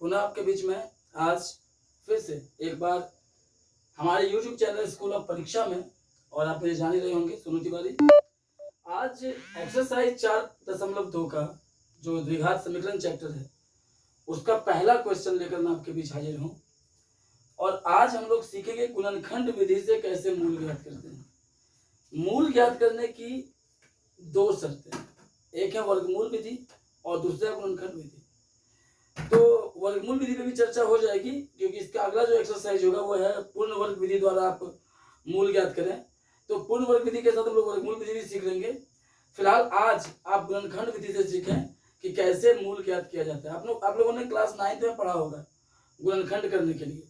पुनः आपके बीच में आज फिर से एक बार हमारे YouTube चैनल स्कूल ऑफ परीक्षा में, और आप मुझे जान ही रहे होंगे सुनु तिवारी। आज एक्सरसाइज 4.2 का जो द्विघात समीकरण चैप्टर है उसका पहला क्वेश्चन लेकर मैं आपके बीच हाजिर हूँ। और आज हम लोग सीखेंगे गुणनखंड विधि से कैसे मूल ज्ञात करते हैं। मूल ज्ञात करने की दो शर्तें, एक है वर्गमूल विधि और दूसरा गुणनखंड विधि। तो वर्गमूल विधि पे भी चर्चा हो जाएगी, क्योंकि इसका अगला जो एक्सरसाइज होगा वो है पूर्ण वर्ग विधि द्वारा आप मूल ज्ञात करें। तो पूर्ण वर्ग विधि के साथ हम लोग वर्गमूल विधि भी सीख लेंगे। फिलहाल आज आप गुणनखंड विधि से सीखें कि कैसे मूल ज्ञात किया जाता है। आप लोगों ने क्लास 9 में पढ़ा होगा गुणनखंड करने के लिए।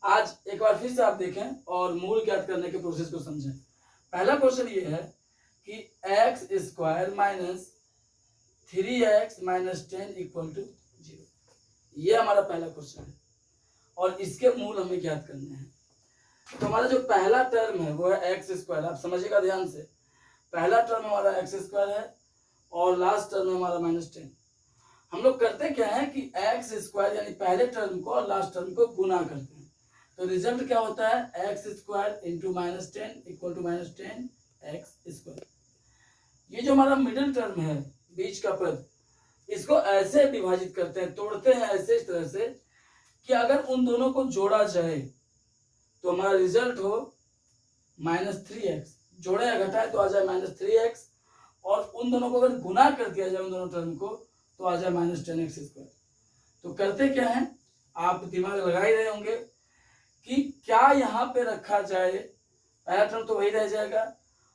आज एक बार फिर से आप देखें और मूल ज्ञात करने के प्रोसेस को समझें। पहला क्वेश्चन ये है कि x square minus 3x minus 10 equal to 0। ये हमारा पहला क्वेश्चन है और इसके मूल हमें ज्ञात करने हैं। तो हमारा जो पहला टर्म है वो है एक्स स्क्वायर। आप समझिएगा ध्यान से, पहला टर्म हमारा एक्स स्क्वायर है और लास्ट टर्म हमारा माइनस 10। हम लोग करते क्या है कि एक्स स्क्वायर यानी पहले टर्म को और लास्ट टर्म को गुना करते हैं। तो रिजल्ट क्या होता है, x square into minus 10 equal to minus 10 x square. ये जो हमारा मिडिल टर्म है, बीच का पद, इसको ऐसे विभाजित करते हैं, तोड़ते हैं ऐसे इस तरह से कि अगर उन दोनों को जोड़ा जाए तो हमारा रिजल्ट हो माइनस 3x। जोड़े या घटाए तो आ जाए माइनस 3x, और उन दोनों को अगर गुना कर दिया जाए उन दोनों टर्म को तो आ जाए माइनस 10x स्क्वायर। तो करते क्या है, आप दिमाग लगा ही रहे होंगे कि क्या यहाँ पे रखा जाए। पहला टर्म तो वही रह जाएगा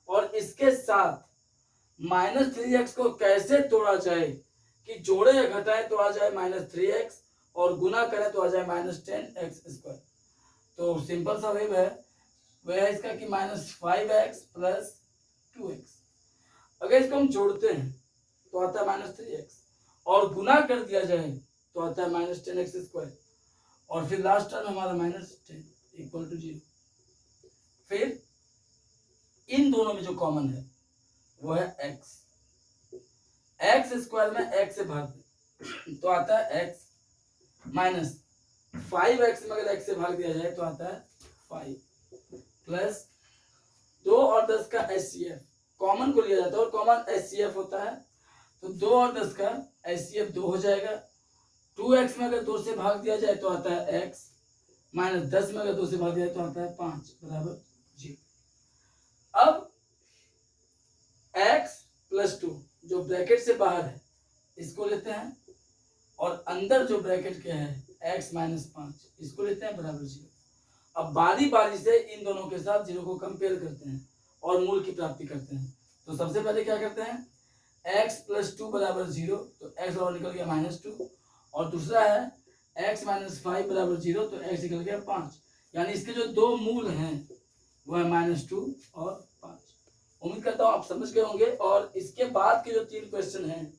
और इसके साथ माइनस 3x को कैसे तोड़ा जाए कि जोड़े या घटाए तो आ जाए माइनस 3x और गुना करें तो आ जाए माइनस 10x स्क्वायर। तो सिंपल सा वेव है, वह है इसका कि माइनस 5x प्लस 2x। अगर इसको हम जोड़ते हैं तो आता है माइनस 3x और गुना कर दिया जाए तो आता है माइनस 10x स्क्वायर, और फिर लास्ट टर्म हमारा माइनस 10 इक्वल टू 0। फिर इन दोनों में जो कॉमन है वो है x। एक्स स्क्वायर में x से भाग दे तो आता है x माइनस 5x में अगर x से भाग दिया जाए तो आता है 5 प्लस 2 और 10 का HCF कॉमन को लिया जाता है और कॉमन HCF होता है। तो 2 और 10 का HCF 2 हो जाएगा। 2x में अगर 2 से भाग दिया जाए तो आता है x माइनस 10 में अगर 2 से भाग दिया जाए तो आता है 5 बराबर 0। अब x प्लस 2 जो ब्रैकेट से बाहर है इसको लेते हैं, और अंदर जो ब्रैकेट के है x माइनस 5 इसको लेते हैं बराबर 0। अब बारी बारी से इन दोनों के साथ 0 को कंपेयर करते हैं और मूल की प्राप्ति करते हैं। तो सबसे पहले क्या करते हैं, x प्लस 2 बराबर 0, तो x बराबर निकल गया माइनस 2, और दूसरा है x माइनस 5 बराबर 0, तो x निकल गया 5। यानी इसके जो दो मूल हैं वो है माइनस 2 और 5। उम्मीद करता हूँ आप समझ गए होंगे। और इसके बाद के जो 3 क्वेश्चन हैं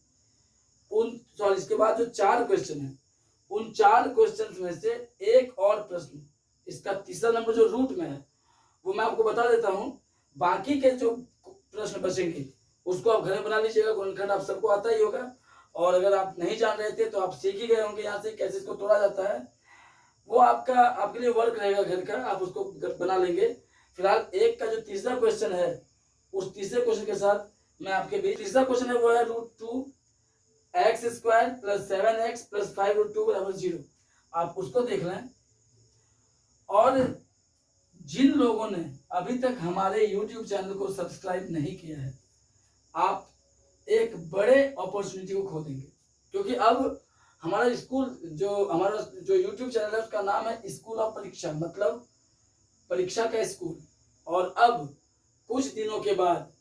इसके बाद जो 4 क्वेश्चन हैं उन 4 क्वेश्चन में से एक और प्रश्न, इसका तीसरा नंबर जो रूट में है वो मैं आपको बता देता हूँ। बाकी के जो प्रश्न बचेंगे उसको आप घर में बना लीजिएगा। गुणनखंड आप सबको आता ही होगा, और अगर आप नहीं जान रहे थे तो आप सीख ही गए होंगे यहाँ से कैसे इसको तोड़ा जाता है। वो आपके लिए वर्क रहेगा घर का, आप उसको बना लेंगे। फिलहाल एक का जो तीसरा क्वेश्चन है उस तीसरे क्वेश्चन के साथ मैं आपके बीच, तीसरा क्वेश्चन है वो है √2x square plus 7x plus 5√2 बराबर 0। आप उसको देख लें। और जिन लोगों ने अभी तक हमारे YouTube चैनल को सब्सक्राइब नहीं किया है, आप एक बड़े अपॉर्चुनिटी को खो देंगे, क्योंकि अब हमारा जो YouTube चैनल है उसका नाम है स्कूल ऑफ परीक्षा, मतलब परीक्षा का स्कूल। और अब कुछ दिनों के बाद,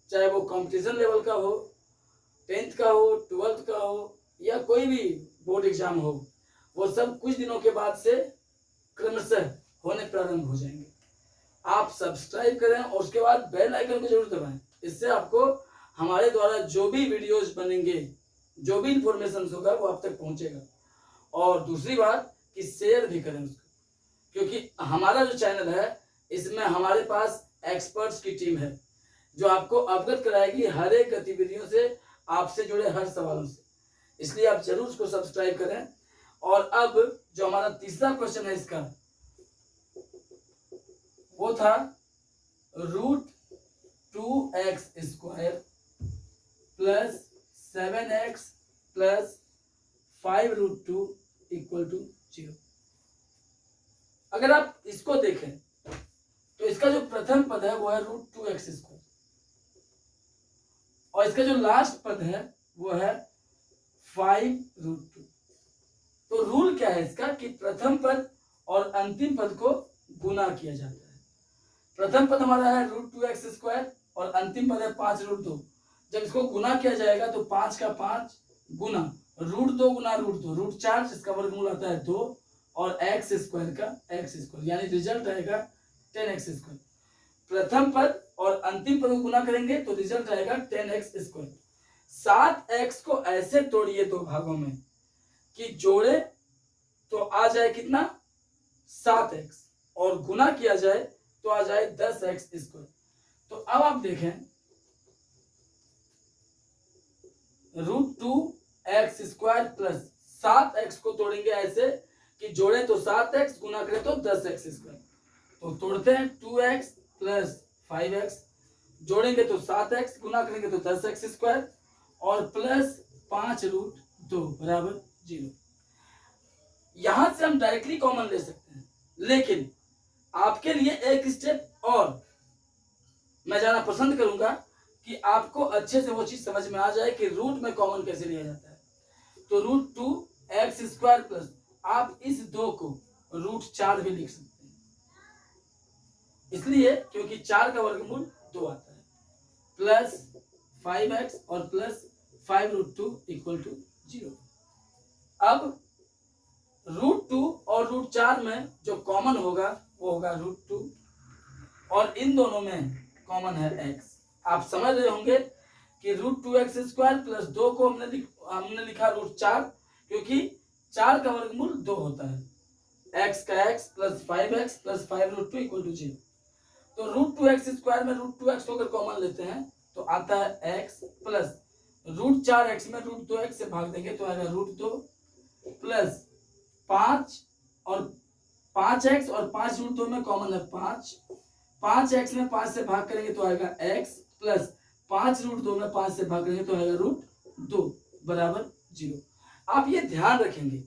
चाहे वो कंपटीशन लेवल का हो, 10th का हो, 12th का हो, या कोई भी बोर्ड एग्जाम हो, वो सब कुछ दिनों के बाद से क्रमशः होने प्रारंभ हो जाएंगे। आप सब्सक्राइब करें और उसके बाद बेल आइकन को जरूर दबाएं। इससे आपको हमारे द्वारा जो भी वीडियोज बनेंगे, जो भी इंफॉर्मेशन होगा वो आप तक पहुंचेगा। और दूसरी बात कि शेयर भी करें उसको, क्योंकि हमारा जो चैनल है इसमें हमारे पास एक्सपर्ट्स की टीम है जो आपको अवगत कराएगी हर एक गतिविधियों से, आपसे जुड़े हर सवालों से। इसलिए आप जरूर उसको सब्सक्राइब करें और अब जो हमारा तीसरा क्वेश्चन है इसका, वो था √2x² प्लस 7x प्लस 5√2 = 0। अगर आप इसको देखें तो इसका जो प्रथम पद है वो है √2x², और इसका जो लास्ट पद है वो है 5√2। तो रूल क्या है इसका कि प्रथम पद और अंतिम पद को गुना किया जाता है। प्रथम पद हमारा है √2x² और अंतिम पद है 5√2। जब इसको गुना किया जाएगा तो 5 का 5 गुना √2 गुना √2 √4, जिसका वर्गमूल आता है 2, और x² का x², यानी रिजल्ट आएगा 10x²। प्रथम पद और अंतिम पद को गुना करेंगे तो रिजल्ट आएगा 10x²। 7x को ऐसे तोड़िए दो भागों में कि जोड़े तो आ जाए कितना 7x, और गुना किया जाए तो आ जाए 10x²। तो अब आप देखें √2x² प्लस 7x को तोड़ेंगे ऐसे कि जोड़े तो 7x, गुना करें तो 10x²। तो तोड़ते हैं 2x प्लस 5x, जोड़ेंगे तो 7x, गुना करेंगे तो 10x² और प्लस 5√2 बराबर 0। यहां से हम डायरेक्टली कॉमन ले सकते हैं, लेकिन आपके लिए एक स्टेप और मैं जाना पसंद करूंगा कि आपको अच्छे से वो चीज समझ में आ जाए कि रूट में कॉमन कैसे लिया जाता है। तो √2x² प्लस, आप इस 2 को √4 भी लिख सकते हैं, इसलिए क्योंकि 4 का वर्गमूल 2 आता है, प्लस 5x और प्लस 5√2 = 0। अब √2 और √4 में जो कॉमन होगा वो होगा √2, और इन दोनों में कॉमन है x। आप समझ रहे होंगे कि √2x² प्लस 2 को हमने लिखा √4, क्योंकि 4 का वर्गमूल 2 होता है, x का x प्लस 5x प्लस 5√2 = 0। तो √2x² में √2x को अगर कॉमन लेते हैं तो आता है x, प्लस √4x में √2x से भाग देंगे तो आएगा √2 प्लस 5 और 5x और 5√2 में कॉमन है 5x में 5 से भाग करेंगे तो आएगा x, प्लस 5√2 में 5 से भाग करेंगे तो आएगा √2 बराबर 0। आप ये ध्यान रखेंगे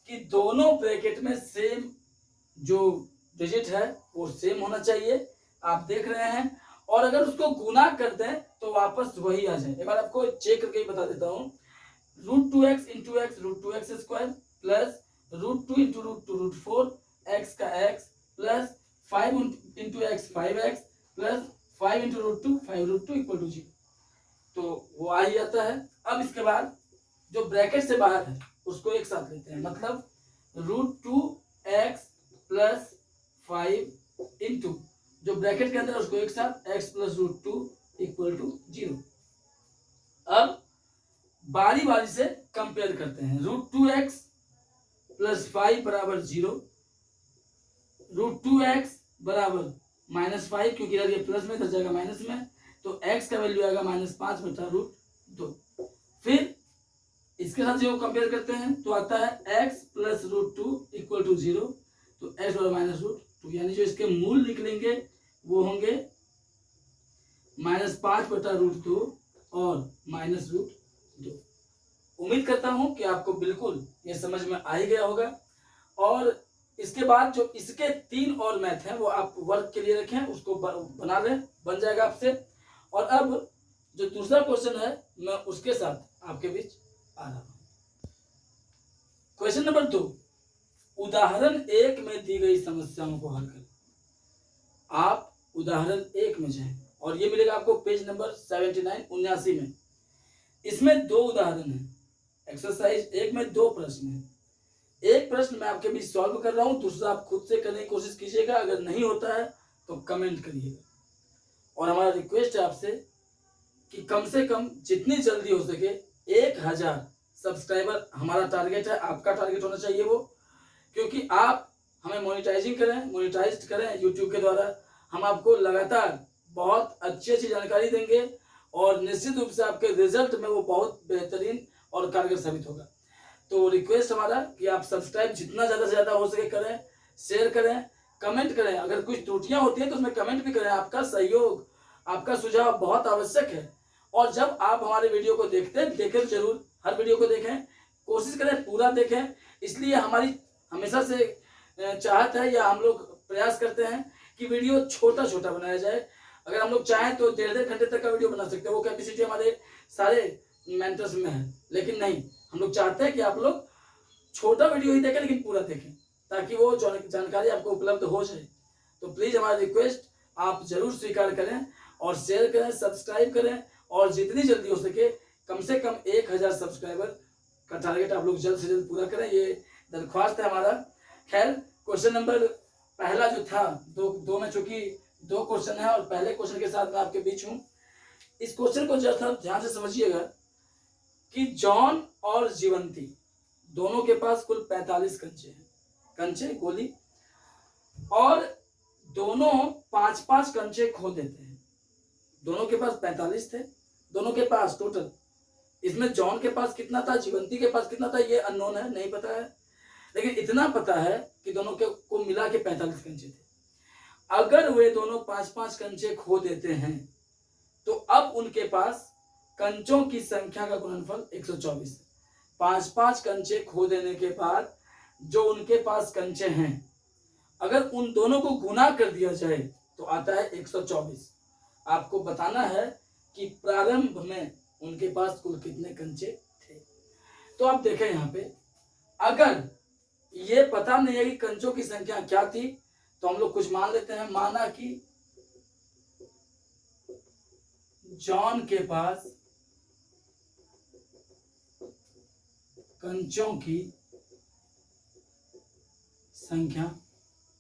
कि दोनों ब्रैकेट में सेम जो डिजिट है वो सेम होना चाहिए, आप देख रहे हैं, और अगर उसको गुना कर दें तो वापस वही आ जाए। एक बार आपको चेक करके बता देता हूँ, √2x × x √2x² plus √2 × √2 √4, x का x plus 5 × x 5x plus 5 × √2 5√2 = 0। तो वो आ ही जाता है। अब इसके बाद जो ब्रैकेट से बाहर है उसको एक साथ लेते हैं, मतलब √2x प्लस 5 इंटू जो ब्रैकेट के अंदर उसको एक साथ x प्लस √2 = 0। अब बारी बारी से कंपेयर करते हैं। √2x प्लस 5 बराबर 0, √2x बराबर -5, क्योंकि इधर ये प्लस में इधर जाएगा माइनस में, तो x का वैल्यू आएगा -5/√2। फिर इसके साथ जो कंपेयर करते हैं तो आता है x प्लस √2 = 0, तो x बराबर -√2, यानी जो इसके मूल निकलेंगे वो होंगे -5/√2 और -√2। उम्मीद करता हूं कि आपको बिल्कुल ये समझ में आ ही गया होगा। और इसके बाद जो इसके 3 और मैथ हैं वो आप वर्क के लिए रखें, उसको बना लें, बन जाएगा आपसे। और अब जो दूसरा क्वेश्चन है मैं उसके साथ आपके बीच आ रहा हूं। क्वेश्चन नंबर 2, उदाहरण 1 में दी गई समस्याओं को हल करें। आप उदाहरण 1 में जाएं और ये मिलेगा आपको पेज नंबर 79 में। इसमें 2 उदाहरण हैं। एक्सरसाइज 1 में 2 प्रश्न हैं। एक प्रश्न मैं आपके बीच सॉल्व कर रहा हूं, दूसरा आप खुद से करने की कोशिश कीजिएगा। अगर नहीं होता है तो कमेंट करिएगा। और हमारा रिक्वेस्ट है आपसे कि कम से कम जितनी जल्दी हो सके 1000 सब्सक्राइबर हमारा टारगेट है, आपका टारगेट होना चाहिए वो, क्योंकि आप हमें मोनेटाइज करें यूट्यूब के द्वारा। हम आपको लगातार बहुत अच्छी जानकारी देंगे और निश्चित रूप से आपके रिजल्ट में वो बहुत बेहतरीन और कारगर साबित होगा। तो रिक्वेस्ट हमारा कि आप सब्सक्राइब जितना ज़्यादा से ज़्यादा हो सके करें, शेयर करें, कमेंट करें। अगर कुछ त्रुटियां होती हैं तो उसमें कमेंट भी करें। आपका सहयोग, आपका सुझाव बहुत आवश्यक है। और जब आप हमारे वीडियो को देखते हैं, देखें जरूर, हर वीडियो को देखें, कोशिश करें पूरा देखें। इसलिए हमारी हमेशा से चाहत है या हम लोग प्रयास करते हैं कि वीडियो छोटा छोटा बनाया जाए। अगर हम लोग चाहें तो 1.5 घंटे तक का वीडियो बना सकते हैं, वो कैपेसिटी हमारे सारे मेंटर्स में है। लेकिन नहीं, हम लोग चाहते हैं कि आप लोग छोटा वीडियो ही देखें लेकिन पूरा देखें, ताकि वो जानकारी आपको उपलब्ध हो जाए। तो प्लीज़ हमारा रिक्वेस्ट आप जरूर स्वीकार करें और शेयर करें, सब्सक्राइब करें, और जितनी जल्दी हो सके कम से कम 1000 सब्सक्राइबर का टारगेट आप लोग जल्द से जल्द पूरा करें, ये दरख्वास्त है हमारा। खैर, क्वेश्चन नंबर पहला जो था, दो में चूंकि 2 क्वेश्चन है और पहले क्वेश्चन के साथ मैं आपके बीच हूँ। इस क्वेश्चन को जरा ध्यान से समझिएगा कि जॉन और जीवंती दोनों के पास कुल 45 कंचे हैं, कंचे गोली, और दोनों 5-5 कंचे खो देते हैं। दोनों के पास 45 थे, दोनों के पास टोटल। इसमें जॉन के पास कितना था, जीवंती के पास कितना था, ये अननोन है, नहीं पता है। लेकिन इतना पता है कि दोनों के को मिला के 45 कंचे थे। अगर वे दोनों 5-5 कंचे खो देते हैं तो अब उनके पास कंचों की संख्या का गुणनफल 124 है। 5-5 कंचे खो देने के बाद जो उनके पास कंचे हैं, अगर उन दोनों को गुना कर दिया जाए तो आता है 124। आपको बताना है कि प्रारंभ में उनके पास कुल कितने कंचे थे। तो आप देखें यहाँ पे, अगर ये पता नहीं है कि कंचों की संख्या क्या थी, तो हम लोग कुछ मान लेते हैं। माना कि जॉन के पास कंचों की संख्या,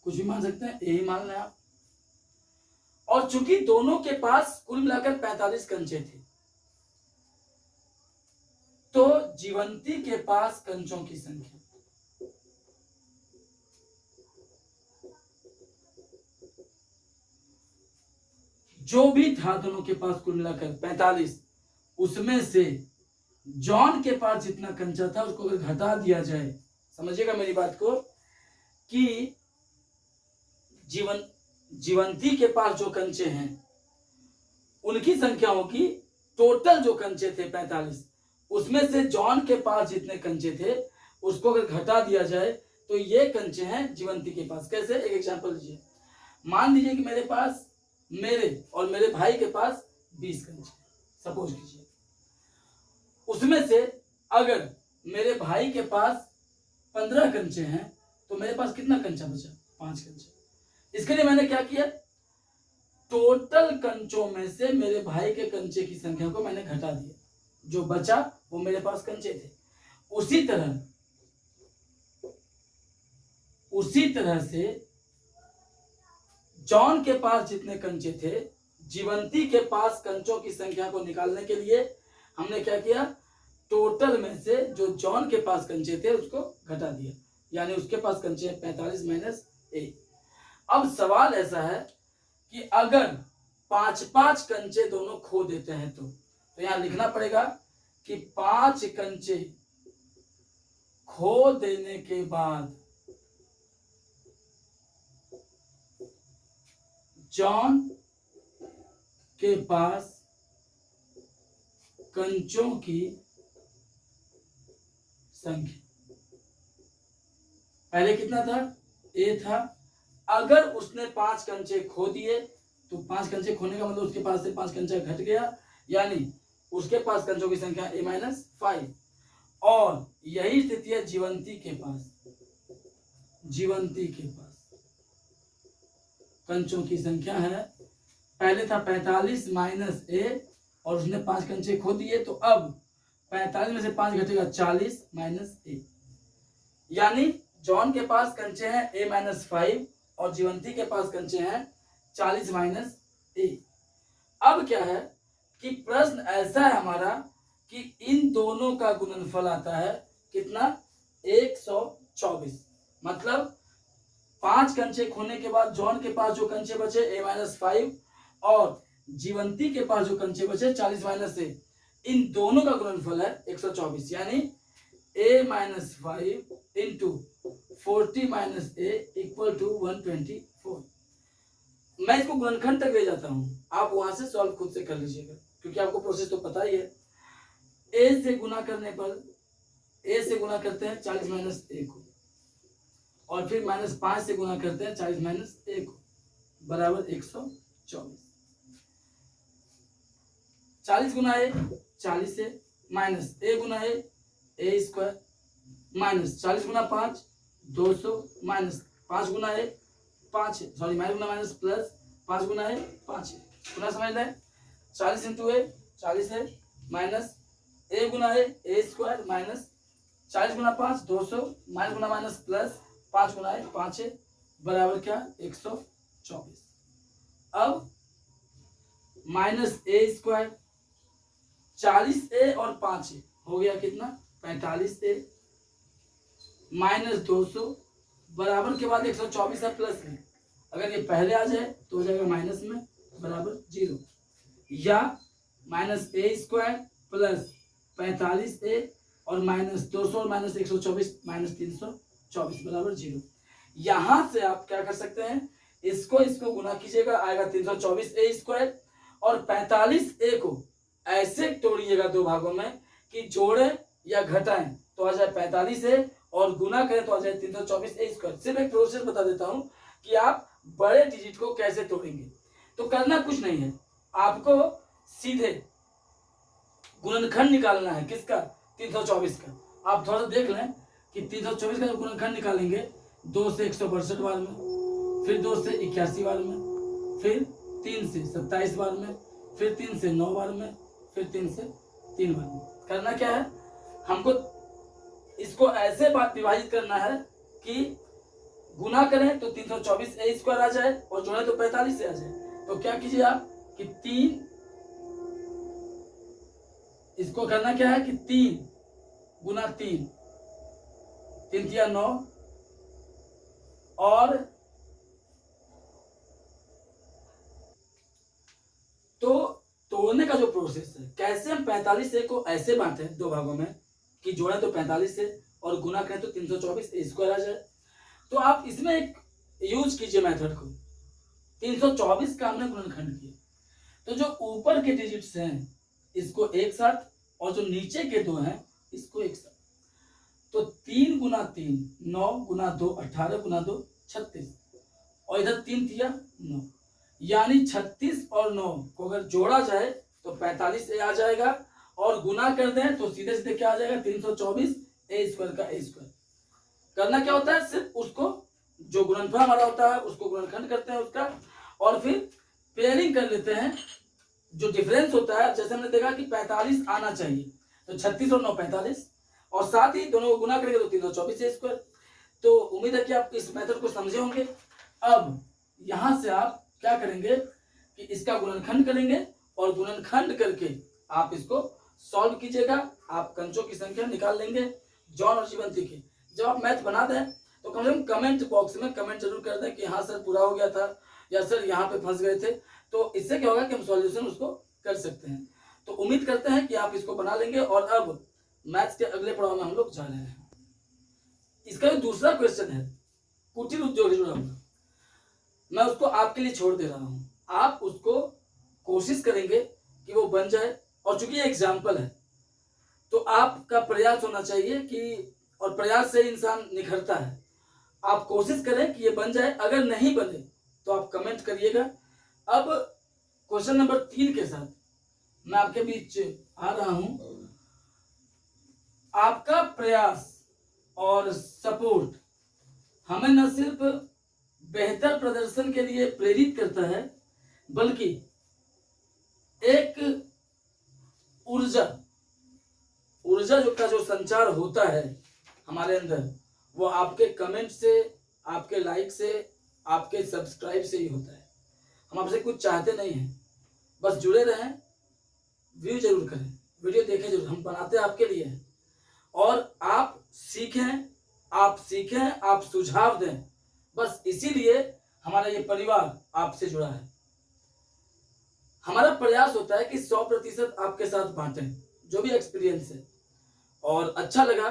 कुछ भी मान सकते हैं, यही मान लें आप। और चूंकि दोनों के पास कुल मिलाकर 45 कंचे थे, तो जीवंती के पास कंचों की संख्या जो भी था, दोनों के पास कुल मिलाकर 45, उसमें से जॉन के पास जितना कंचा था उसको अगर घटा दिया जाए, समझिएगा मेरी बात को, कि जीवंती के पास जो कंचे हैं उनकी संख्या होगी, टोटल जो कंचे थे 45, उसमें से जॉन के पास जितने कंचे थे उसको अगर घटा दिया जाए तो ये कंचे हैं जीवंती के पास। कैसे, एक एग्जांपल लीजिए। मान लीजिए कि मेरे पास, मेरे और मेरे भाई के पास 20 कंचे, सपोज कीजिए। उसमें से अगर मेरे भाई के पास 15 कंचे हैं तो मेरे पास कितना कंचा बचा, 5 कंचे। इसके लिए मैंने क्या किया, टोटल कंचों में से मेरे भाई के कंचे की संख्या को मैंने घटा दिया, जो बचा वो मेरे पास कंचे थे। उसी तरह से जॉन के पास जितने कंचे थे, जीवंती के पास कंचों की संख्या को निकालने के लिए हमने क्या किया, टोटल में से जो जॉन के पास कंचे थे उसको घटा दिया, यानी उसके पास कंचे 45 माइनस 1। अब सवाल ऐसा है कि अगर 5-5 कंचे दोनों खो देते हैं तो यहां लिखना पड़ेगा कि 5 कंचे खो देने के बाद जॉन के पास कंचों की संख्या, पहले कितना था, ए था। अगर उसने 5 कंचे खो दिए तो 5 कंचे खोने का मतलब उसके पास से 5 कंचा घट गया, यानी उसके पास कंचों की संख्या a-5। और यही स्थिति है जीवंती के पास। जीवंती के पास कंचों की संख्या है, पहले था 45 माइनस ए और उसने 5 कंचे खो दिए, तो अब 45 में से 5 घटेगा 40 माइनस ए, यानी जॉन के पास कंचे हैं a-5 और जीवंती के पास कंचे हैं 40 माइनस ए। अब क्या है कि प्रश्न ऐसा है हमारा कि इन दोनों का गुणनफल आता है कितना, 124। मतलब 5 कंचे खोने के बाद जॉन के पास जो कंचे बचे a-5 और जीवंती के पास जो कंचे बचे 40 माइनस ए, इन दोनों का गुणनफल है 124। यानी a minus 5 into 40 minus a equal to 124। मैं इसको गुणनखंड तक ले जाता हूं, आप वहां से सॉल्व खुद से कर लीजिएगा, क्योंकि आपको प्रोसेस तो पता ही है। a से गुना करने पर a से गुना करते हैं 40 माइनस a को, और फिर -5 से गुना करते हैं 40 माइनस a को, बराबर 124। 40 गुना a 40 है, minus a Guna a square, minus 40 Guna 5 200, minus 5 Guna a 5 है, sorry minus Guna minus plus 5 Guna a 5 है। गुना समझ लें, 40 इंटू a 40 है, minus a Guna a square, minus 40 Guna 5 200, minus Guna minus plus 5 Guna a 5 है, बराबर क्या 124। अब minus a square 40a और 5a हो गया कितना 45a, माइनस 200 बराबर के बाद 124 है प्लस में, अगर ये पहले आ जाए तो हो जाएगा माइनस में, बराबर 0, या minus a square plus 45a और माइनस 200 और माइनस 124 माइनस 324 बराबर 0। यहां से आप क्या कर सकते हैं, इसको गुना कीजिएगा, आएगा 324a स्क्वायर, और 45a को ऐसे तोड़िएगा दो भागों में कि जोड़े या घटाएं तो आ जाए 45a, और गुना करें तो आ जाए 324a स्क्वायर। सिर्फ एक प्रोसेस बता देता हूं कि आप बड़े डिजिट को कैसे तोड़ेंगे। तो करना कुछ नहीं है, आपको सीधे गुणनखंड निकालना है, किसका 324 का। आप थोड़ा सा देख लें कि 324 का गुणनखंड निकालेंगे 2 से 162 बार में, फिर 2 से 81 बार में, फिर 3 से 27 बार में, फिर 3 से 9 बार में, फिर 3 से 3 बार में। करना क्या है, हमको इसको ऐसे विभाजित करना है कि गुना करें तो 324a स्क्वायर आ जाए और जोड़े तो 45 से आ जाए। तो क्या कीजिए आप कि 3, इसको करना क्या है कि 3 गुना 3 3 तिया 9, और तो तोड़ने का जो प्रोसेस है, कैसे हम 45a को ऐसे बांटे दो भागों में कि जोड़े तो 45 से और गुना करें तो 324a स्क्वायर आ जाए। तो आप इसमें एक यूज कीजिए मेथड को, 324 का हमने गुणनखंड किया, तो जो ऊपर के डिजिट्स हैं इसको एक साथ, और जो नीचे के दो हैं इसको एक साथ। तो 3 गुना 3 9 गुना 2 18 गुना 2 36, और इधर 3 तिया 9, यानी 36 और 9 को अगर जोड़ा जाए तो 45a आ जाएगा, और गुना कर दें तो सीधे सीधे क्या आ जाएगा 324a स्क्वायर का a स्क्वायर। करना क्या होता है, सिर्फ उसको जो गुणनफल हमारा होता है उसको गुणनखंड करते हैं उसका, और फिर पेयरिंग कर लेते हैं। जो डिफरेंस होता है, जैसे हमने देखा कि 45 आना चाहिए, तो 36 और 9 45, और साथ ही दोनों को गुना करेंगे तो 324 स्क्वायर। तो उम्मीद है कि आप इस मेथड को समझे होंगे। अब यहां से आप क्या करेंगे कि इसका गुणनखंड करेंगे, और गुणनखंड करके आप इसको सॉल्व कीजिएगा। आप कंचों की संख्या निकाल लेंगे जॉन और जीवंती की। जब आप मैथ बना दें तो कम से कम कमेंट बॉक्स में कमेंट जरूर कर दें कि हाँ सर पूरा हो गया था, या सर यहाँ पे फंस गए थे। तो इससे क्या होगा कि हम सॉल्यूशन उसको कर सकते हैं। तो उम्मीद करते हैं कि आप इसको बना लेंगे। और अब मैथ्स के अगले पड़ाव में हम लोग जा रहे हैं। इसका जो दूसरा क्वेश्चन है कुटीर उद्योग से जुड़ा हुआ, मैं उसको आपके लिए छोड़ दे रहा हूँ। आप उसको कोशिश करेंगे कि वो बन जाए, और चूंकि ये एग्जाम्पल है तो आपका प्रयास होना चाहिए कि, और प्रयास से इंसान निखरता है। आप कोशिश करें कि ये बन जाए, अगर नहीं बने तो आप कमेंट करिएगा। अब क्वेश्चन नंबर 3 के साथ मैं आपके बीच आ रहा हूं। आपका प्रयास और सपोर्ट हमें न सिर्फ बेहतर प्रदर्शन के लिए प्रेरित करता है, बल्कि एक ऊर्जा जो संचार होता है हमारे अंदर, वो आपके कमेंट से, आपके लाइक से, आपके सब्सक्राइब से ही होता है। हम आपसे कुछ चाहते नहीं हैं, बस जुड़े रहें, व्यू जरूर करें, वीडियो देखें जरूर, हम बनाते हैं आपके लिए। और आप सीखें, आप सुझाव दें, बस इसीलिए हमारा ये परिवार आपसे जुड़ा है। हमारा प्रयास होता है कि 100% आपके साथ बांटें जो भी एक्सपीरियंस है, और अच्छा लगा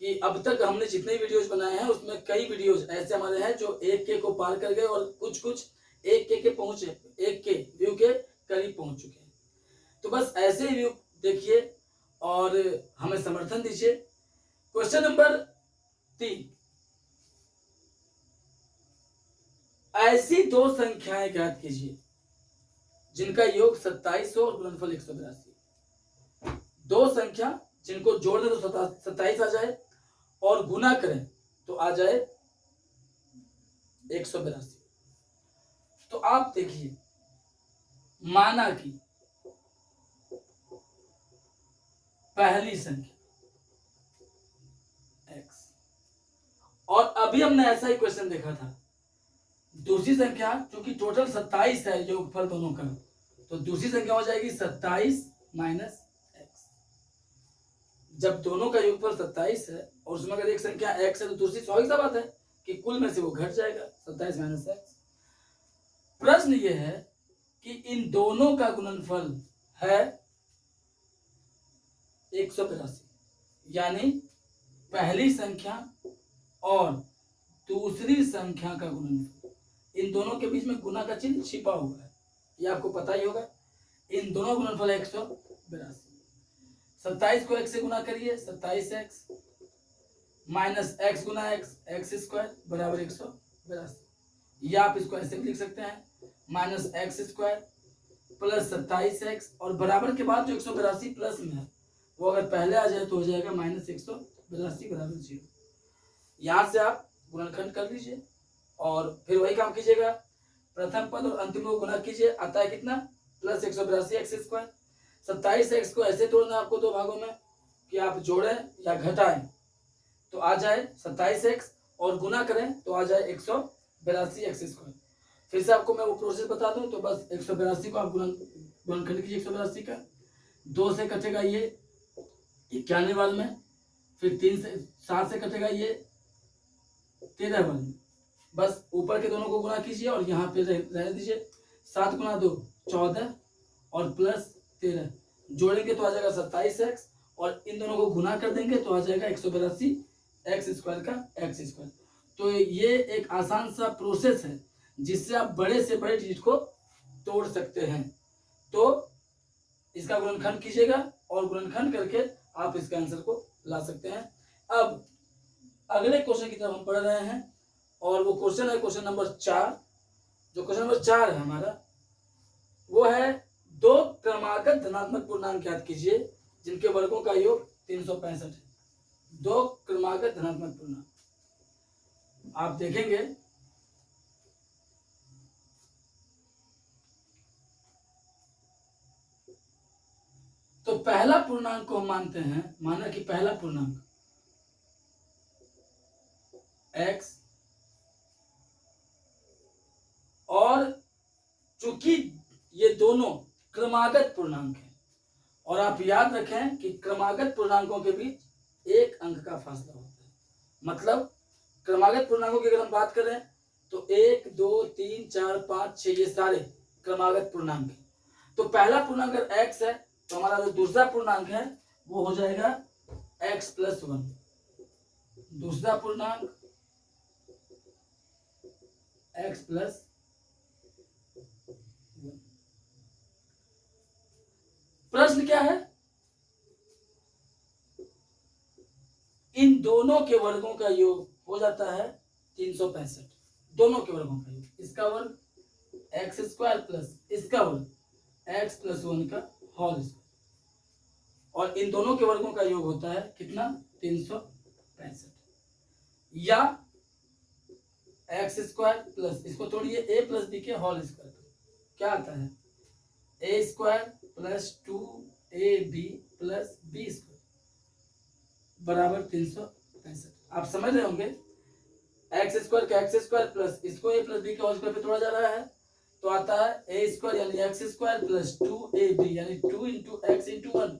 कि अब तक हमने जितने वीडियोज बनाए हैं उसमें कई वीडियोज ऐसे हमारे हैं जो 1K को पार कर गए और कुछ 1K के पहुंचे, 1K व्यू के करीब पहुंच चुके हैं। तो बस ऐसे ही व्यू देखिए और हमें समर्थन दीजिए। क्वेश्चन नंबर 3, ऐसी दो संख्याएं ज्ञात कीजिए जिनका योग 27 हो और गुणनफल 182। दो संख्या जिनको जोड़ दें तो 27 आ जाए और गुना करें तो आ जाए 182। तो आप देखिए, माना कि पहली संख्या x, और अभी हमने ऐसा ही क्वेश्चन देखा था। दूसरी संख्या चूंकि टोटल 27 है योगफल दोनों का, तो दूसरी संख्या हो जाएगी 27 माइनस x। जब दोनों का योगफल 27 है और उसमें अगर एक संख्या x है तो दूसरी स्वाभाविक सा बात है कि कुल में से वो घट जाएगा 27 माइनस x। प्रश्न ये है कि इन दोनों का गुणनफल है 182, यानी पहली संख्या और दूसरी संख्या का गुणनफल। इन दोनों के बीच में गुना का चिन्ह छिपा हुआ है, ये आपको पता ही होगा। इन दोनों गुणनफल 182। 27 को x से गुना करिए, 27x माइनस x गुना x स्क्वायर बराबर 182। या आप इसको ऐसे भी लिख सकते हैं, minus x square plus 27x, और बराबर के बाद जो 182 प्लस में है वो अगर पहले आ जाए तो हो जाएगा माइनस 182 बराबर 0। यहाँ से आप गुणनखंड कर लीजिए और फिर वही काम कीजिएगा, प्रथम पद और अंतिम को गुना कीजिए, आता है कितना प्लस 182 एक्स स्क्वायर। 27x को ऐसे तोड़ना है आपको दो भागों में कि आप जोड़ें या घटाएं तो आ जाए 27x और गुना करें तो आ जाए 182 एक्स स्क्वायर। फिर से आपको मैं वो प्रोसेस बता दूं तो बस 182 को आप गुणनखंड कीजिए 182 का, 2 से कटेगा ये 91 वाले में, फिर 3 से 7 से कटेगा ये 13 वाले में। बस ऊपर के दोनों को गुना कीजिए और यहाँ पे रहने दीजिए। 7 गुना 2 14 और प्लस 13 जोड़ेंगे तो आ जाएगा 27x और इन दोनों को गुना कर देंगे तो आ जाएगा 182 एक्स स्क्वायर का एक्स स्क्वायर। तो ये एक आसान सा प्रोसेस है जिससे आप बड़े से बड़े डिजिट को तोड़ सकते हैं। तो इसका गुणनखंड कीजिएगा और गुणनखंड करके आप इसका आंसर को ला सकते हैं। अब अगले क्वेश्चन की तरफ हम पढ़ रहे हैं और वो क्वेश्चन है क्वेश्चन नंबर 4। जो क्वेश्चन नंबर 4 है हमारा वो है दो क्रमागत धनात्मक पूर्णांक ज्ञात कीजिए जिनके वर्गों का योग 365 है। दो क्रमागत धनात्मक पूर्णांक आप देखेंगे तो पहला पूर्णांक को हम मानते हैं, माना कि पहला पूर्णांक x, और चूंकि ये दोनों क्रमागत पूर्णांक हैं और आप याद रखें कि क्रमागत पूर्णांकों के बीच एक अंक का फासला होता है। मतलब क्रमागत पूर्णांकों की अगर हम बात करें तो 1 2 3 4 5 6 ये सारे क्रमागत पूर्णांक हैं। तो पहला पूर्णांक अगर x है तो हमारा जो दूसरा पूर्णांक है वो हो जाएगा x प्लस 1। दूसरा पूर्णांक x प्लस 1। प्रश्न क्या है, इन दोनों के वर्गों का योग हो जाता है 365। दोनों के वर्गों का योग, इसका वर्ग एक्स स्क्वायर प्लस इसका वर्ग एक्स प्लस 1 का होल स्क्वायर, और इन दोनों के वर्गों का योग होता है कितना 365। या एक्स स्क्वायर प्लस इसको तोड़िए ए प्लस बी के होल स्क्वायर, क्या आता है a square plus 2ab plus b square बराबर 365। आप समझ रहे होंगे एक्स स्क्वायर का एक्स स्क्वायर प्लस इसको ए प्लस बी के होल स्क्वायर पे तोड़ा जा रहा है तो आता है ए स्क्वायर यानी एक्स स्क्वायर प्लस 2ab यानी 2 into x into 1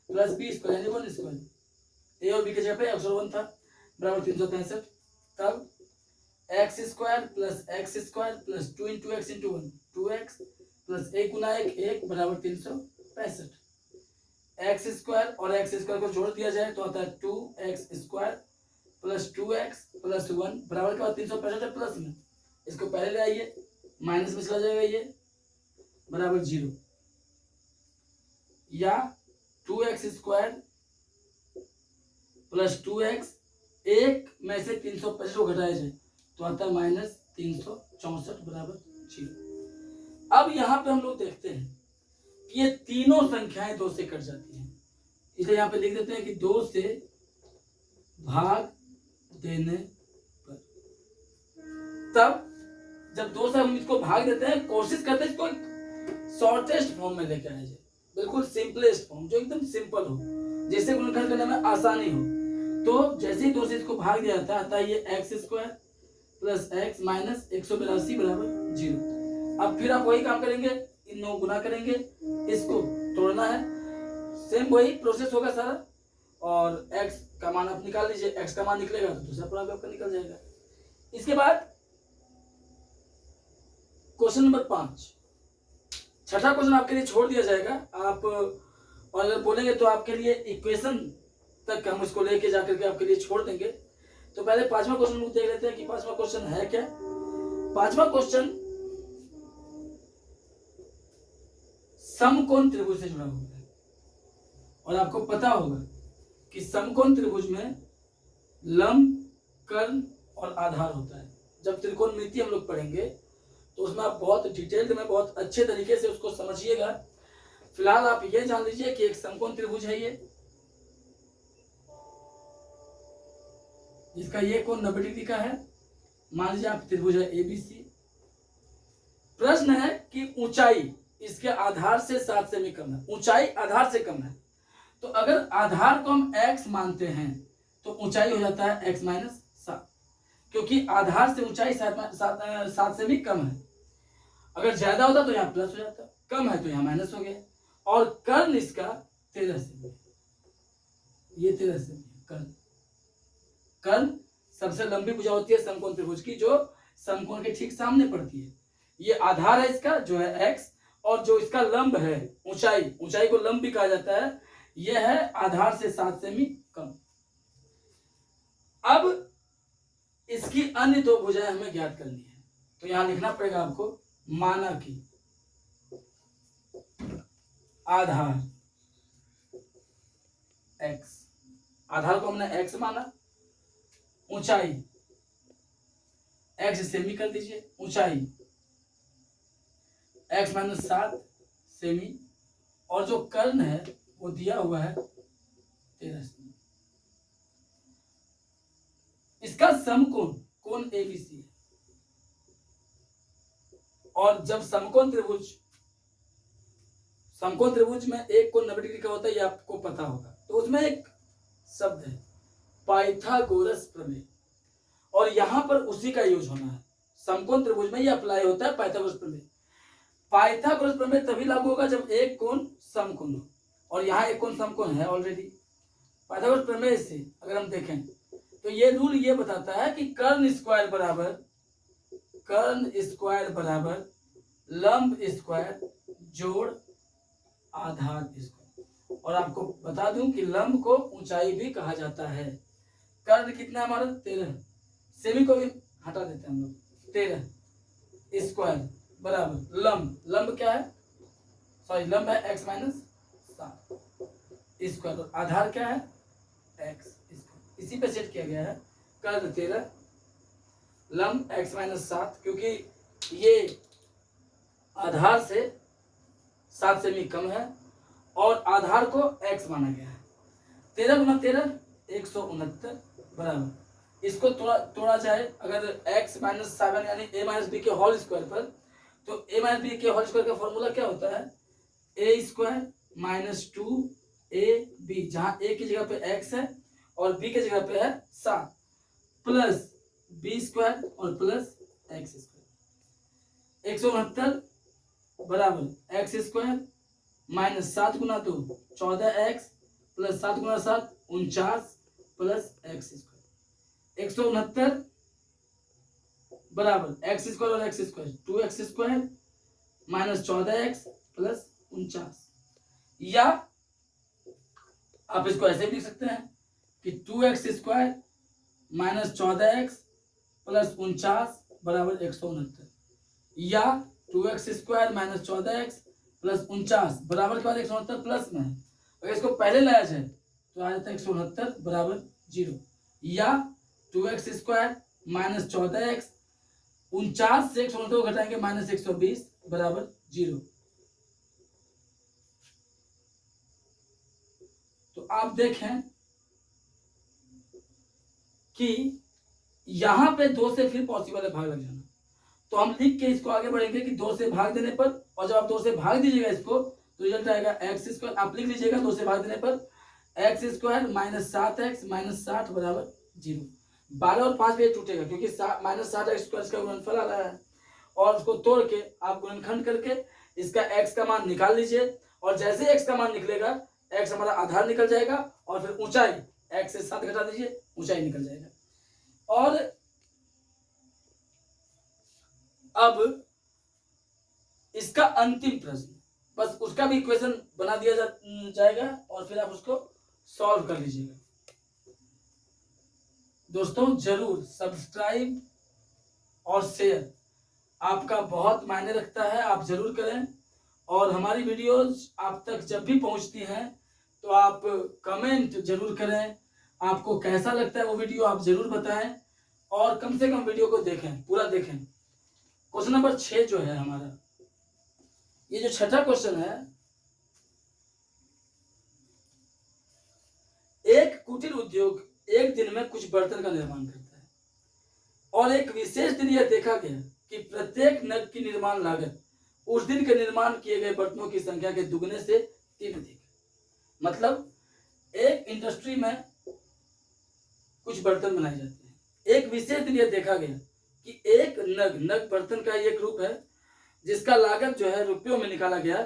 plus b square यानी 1 स्क्वायर। ए और बी के जगह पे एक्स और 1 था बराबर 365। तब x square plus 2 into x into 1 2x plus 1 गुना 1 बराबर 365। एक्स स्क्वायर और एक्स स्क्वायर को जोड़ दिया जाए तो आता है 2x square plus 2x plus 1 बराबर के बाद 365 है प्लस में, इसको पहले ले आइए, माइनस में चला जाएगा ये बराबर 0, या 2x स्क्वायर प्लस 2x, एक में से 365 को घटाया जाए तो आता है माइनस 364 बराबर 0। अब यहाँ पे हम लोग देखते हैं कि ये तीनों संख्याएं 2 से कट जाती हैं, इसलिए यहाँ पे लिख देते हैं कि 2 से भाग देने पर, तब जब 2 से हम इसको भाग देते हैं, कोशिश करते हैं इसको शॉर्टेस्ट फॉर्म में लेकर आया जाए, बिल्कुल सिंपलेस्ट फॉर्म, जो एकदम सिंपल हो, जैसे गुणनखंड करने में आसानी हो। तो जैसे ही 2 से इसको भाग दिया जाता है, आता है ये x square plus x minus 182 बराबर 0। अब फिर आप वही काम करेंगे, इन 9 गुना करेंगे, इसको तोड़ना है, सेम वही प्रोसेस होगा सारा, और x का मान आप निकाल लीजिए, x का मान निकलेगा तो दूसरा पूरा भी आपका निकल जाएगा। इसके बाद क्वेश्चन नंबर 5, छठा क्वेश्चन आपके लिए छोड़ दिया जाएगा, आप और अगर बोलेंगे तो आपके लिए इक्वेशन तक हम इसको लेके जाकर के आपके लिए छोड़ देंगे। तो पहले 5वां क्वेश्चन देख लेते हैं कि 5वां क्वेश्चन है क्या। 5वां क्वेश्चन समकोण त्रिभुज से जुड़ा हुआ है, और आपको पता होगा कि समकोण त्रिभुज में लंब, कर्ण और आधार होता है। जब त्रिकोणमिति हम लोग पढ़ेंगे तो उसमें आप बहुत डिटेल्ड में, बहुत अच्छे तरीके से उसको समझिएगा। फिलहाल आप ये जान लीजिए कि एक समकोण त्रिभुज है ये, जिसका ये कोण 90 डिग्री का है। मान लीजिए आप त्रिभुज है ABC। प्रश्न है कि ऊंचाई इसके आधार से 7 सेमी कम है, ऊंचाई आधार से कम है, तो अगर आधार को हम x मानते हैं तो ऊंचाई हो जाता है x माइनस 7, क्योंकि आधार से ऊंचाई 7 सेमी कम है। अगर ज्यादा होता तो यहाँ प्लस हो जाता, कम है तो यहाँ माइनस हो गया। और कर्ण इसका 13 सेमी, ये 13 सेमी कर्ण। कर्ण सबसे लंबी भुजा होती है समकोण त्रिभुज की, जो समकोण के ठीक सामने पड़ती है। ये आधार है इसका जो है x, और जो इसका लंब है ऊंचाई, ऊंचाई को लंब भी कहा जाता है, यह है आधार से 7 सेमी कम। अब इसकी अन्य 2 भुजाएं हमें ज्ञात करनी है, तो यहां लिखना पड़ेगा आपको, माना कि आधार x, आधार को हमने x माना, ऊंचाई x सेमी कर दीजिए, ऊंचाई x माइनस 7 सेमी, और जो कर्ण है वो दिया हुआ है 13 सेमी। इसका समकोण कोण ABC है, और जब समकोण त्रिभुज में एक कोण 90 डिग्री का होता है, ये आपको पता होगा, तो उसमें एक शब्द है पाइथागोरस प्रमेय, और यहां पर उसी का यूज होना है। समकोण त्रिभुज में ये अप्लाई होता है पाइथागोरस प्रमेय। पाइथागोरस प्रमेय तभी लागू होगा जब एक कोण समकोण हो, और यहाँ एक कोण समकोण है ऑलरेडी। पाइथागोरस प्रमेय से अगर हम देखें तो ये रूल ये बताता है कि कर्ण स्क्वायर बराबर लंब स्क्वायर जोड़ आधार स्क्वायर। और आपको बता दूं कि लंब को ऊंचाई भी कहा जाता है। कर्ण कितना हमारा 13, सेमी को भी हटा देते हैं हम लोग, 13 स्क्वायर बराबर लंब क्या है, सॉरी लंब है x माइनस 7 स्क्वायर, और आधार क्या है x स्क्वायर, इसी पे सेट किया गया है। कर्ण 13 लंब x माइनस 7, क्योंकि ये आधार से 7 सेमी कम है और आधार को x माना गया है। 13 गुना 13 169 बराबर, इसको तोड़ा जाए अगर x माइनस 7 यानी a माइनस बी के होल स्क्वायर पर, तो a माइनस बी के होल स्क्वायर का फॉर्मूला क्या होता है, a स्क्वायर माइनस 2ab, जहां a की जगह पे x है और b की जगह पे है 7, प्लस b स्क्वायर और प्लस x स्क्वायर। 169 बराबर x स्क्वायर माइनस 7 गुना 2 14x प्लस 7 गुना 7 49 प्लस x स्क्वायर। 169 बराबर x स्क्वायर और x square 2x square minus 14x plus 49, या आप इसको ऐसे भी लिख सकते हैं कि 2x square minus 14x plus 49 बराबर 169, या 2x² माइनस 14x प्लस 49 बराबर के बाद 169 प्लस में है। अगर इसको पहले लाया जाए तो आ जाता है 169 बराबर 0, या 2x² माइनस 14x 49 से 169 को घटाएंगे माइनस 120 बराबर 0। तो आप देखें कि यहां पे 2 से फिर पॉसिबल है भाग लग जाना, तो हम लिख के इसको आगे बढ़ेंगे कि 2 से भाग देने पर, और जब आप 2 से भाग दीजिएगा इसको तो रिजल्ट आएगा x²। आप लिख लीजिएगा 2 से भाग देने पर x² माइनस 7x माइनस 60 बराबर 0। 12 और 5 भी टूटेगा क्योंकि माइनस 60x² का गुणनफल आ रहा है, और उसको तोड़ के आप गुणनखंड करके इसका x का मान निकाल लीजिए, और जैसे x का मान निकलेगा x हमारा आधार निकल जाएगा, और फिर ऊंचाई x से 7 घटा दीजिए, ऊंचाई निकल जाएगा। और अब इसका अंतिम प्रश्न, बस उसका भी इक्वेशन बना दिया जाएगा और फिर आप उसको सॉल्व कर लीजिएगा। दोस्तों जरूर सब्सक्राइब और शेयर आपका बहुत मायने रखता है, आप जरूर करें। और हमारी वीडियोस आप तक जब भी पहुंचती हैं तो आप कमेंट जरूर करें, आपको कैसा लगता है वो वीडियो आप जरूर बताएं, और कम से कम वीडियो को देखें, पूरा देखें। क्वेश्चन नंबर 6 जो है हमारा, ये जो छठा क्वेश्चन है, एक कुटीर उद्योग एक दिन में कुछ बर्तन का निर्माण करता है, और एक विशेष दिन यह देखा गया कि प्रत्येक नग की निर्माण लागत उस दिन के निर्माण किए गए बर्तनों की संख्या के दुगने से 3 अधिक। मतलब एक इंडस्ट्री में कुछ बर्तन बनाए जाते हैं, एक विशेष दिन यह देखा गया कि एक नग बर्तन का एक रूप है जिसका लागत जो है रुपयों में निकाला गया,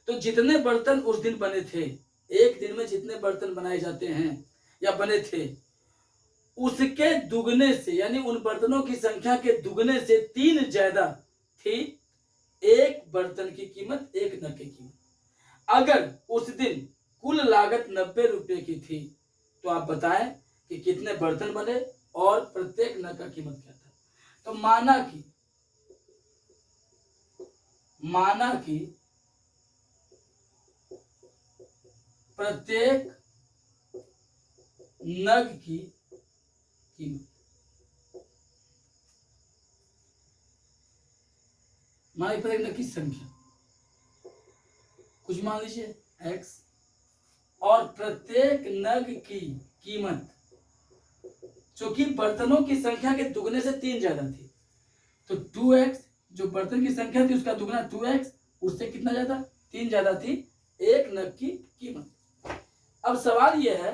तो जितने बर्तन उस दिन बने थे, एक दिन में जितने बर्तन बनाए जाते हैं या बने थे, उसके दुगने से, यानी उन बर्तनों की संख्या के दुगने से 3 ज्यादा थी एक बर्तन की कीमत, एक नग की कीमत। अगर उस दिन कुल लागत 90 रुपए की थी तो आप बताएं कि कितने बर्तन बने और प्रत्येक नग का कीमत क्या था। तो माना कि प्रत्येक नग की कीमत, माना प्रत्येक नग की संख्या कुछ मान लीजिए x, और प्रत्येक नग की कीमत चूंकि बर्तनों की संख्या के दुगने से 3 ज्यादा थी, तो 2x, जो बर्तन की संख्या थी उसका दुगना 2x, उससे कितना ज्यादा, 3 ज्यादा थी एक नग की कीमत। अब सवाल यह है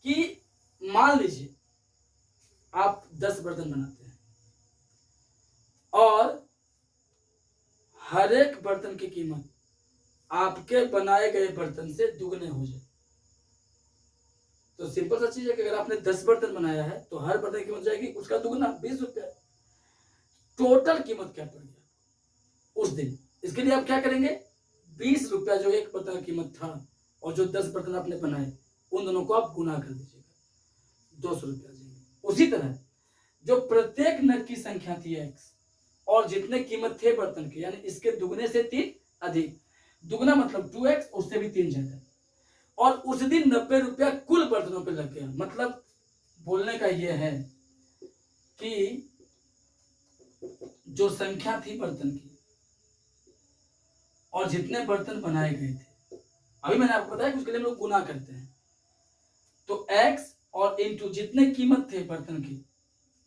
कि मान लीजिए आप 10 बर्तन बनाते हैं और हर एक बर्तन की कीमत आपके बनाए गए बर्तन से दुगने हो जाए, तो सिंपल सा चीज है कि अगर आपने 10 बर्तन बनाया है तो हर बर्तन की कीमत जाएगी उसका दुगना, 20 रुपया। टोटल कीमत क्या पड़ गया उस दिन, इसके लिए आप क्या करेंगे, 20 रुपया जो एक बर्तन की कीमत था और जो 10 बर्तन आपने बनाए, उन दोनों को आप गुना कर दीजिएगा, 200 रुपया जाएंगे। उसी तरह जो प्रत्येक नग की संख्या थी x, और जितने कीमत थे बर्तन के, यानी इसके दुगने से 3 अधिक, दुगना मतलब 2x, उससे भी 3 ज्यादा, और उस दिन 90 रुपया कुल बर्तनों पे लग गया। मतलब बोलने का यह है कि जो संख्या थी बर्तन की और जितने बर्तन बनाए गए थे, अभी मैंने आपको बताया कि उसके लिए हम लोग गुना करते हैं, तो x और इंटू जितने कीमत थे बर्तन की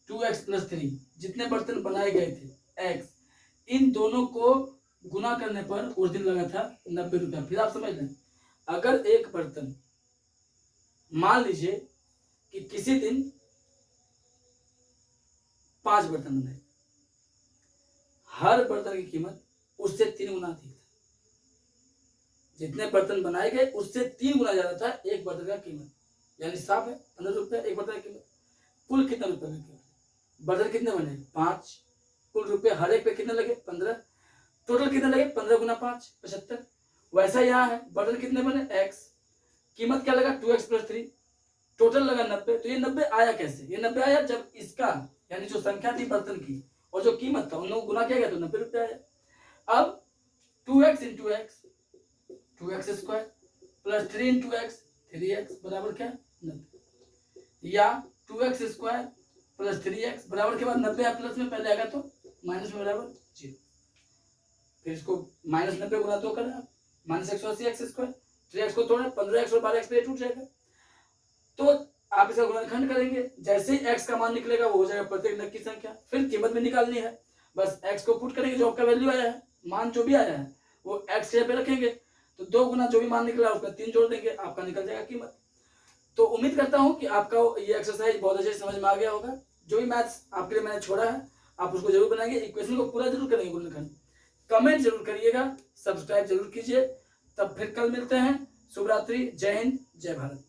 2x + 3, जितने बर्तन बनाए गए थे x, इन दोनों को गुना करने पर उस दिन लगा था 90 रुपया। फिर आप समझ लें, अगर एक बर्तन, मान लीजिए कि किसी दिन 5 बर्तन बनाए, हर बर्तन की कीमत उससे 3 गुना अधिक था, जितने बर्तन बनाए गए उससे 3 गुना ज्यादा था एक बर्तन का कीमत, यानी साफ है 15 रुपया एक बर्तन की कीमत। कुल कितना रुपया की कीमत, बर्तन कितने बने 5, कुल रुपये हर एक पे कितने लगे 15, टोटल कितने लगे 15 गुना 5 75। वैसा यहाँ है, बर्तन कितने बने x, कीमत क्या लगा 2x + 3, टोटल लगा 90। तो ये 90 आया कैसे? ये 90 आया जब इसका यानी जो संख्या थी बर्तन की और जो कीमत था उन लोगों को गुना किया गया तो 90 रुपये आया। अब 2x into x 2x square plus 3 into x 3x बराबर क्या 90, या 2x स्क्वायर प्लस 3x बराबर के बाद 90 प्लस में पहले आएगा तो माइनस में बराबर 0। फिर इसको माइनस 90 गुना 2 करें आप, माइनस 180 एक्स स्क्वायर, 3x को तोड़े 15x और 12x पे टूट जाएगा। तो आप इसका गुणनखंड करेंगे, जैसे ही x का मान निकलेगा वो हो जाएगा प्रत्येक नग की संख्या। फिर कीमत में निकालनी है, बस x को पुट करेंगे, जो आपका वैल्यू आया है, मान जो भी आया है वो x के पे रखेंगे, तो 2 गुना जो भी मान निकला उसका 3 जोड़ देंगे, आपका निकल जाएगा कीमत। तो उम्मीद करता हूँ कि आपका ये एक्सरसाइज बहुत अच्छे से समझ में आ गया होगा। जो भी मैथ्स आपके लिए मैंने छोड़ा है आप उसको जरूर बनाएंगे, इक्वेशन को पूरा जरूर करेंगे गुणनखंड। कमेंट जरूर करिएगा, सब्सक्राइब जरूर कीजिए। तब फिर कल मिलते हैं। शुभ रात्रि, जय हिंद, जय भारत।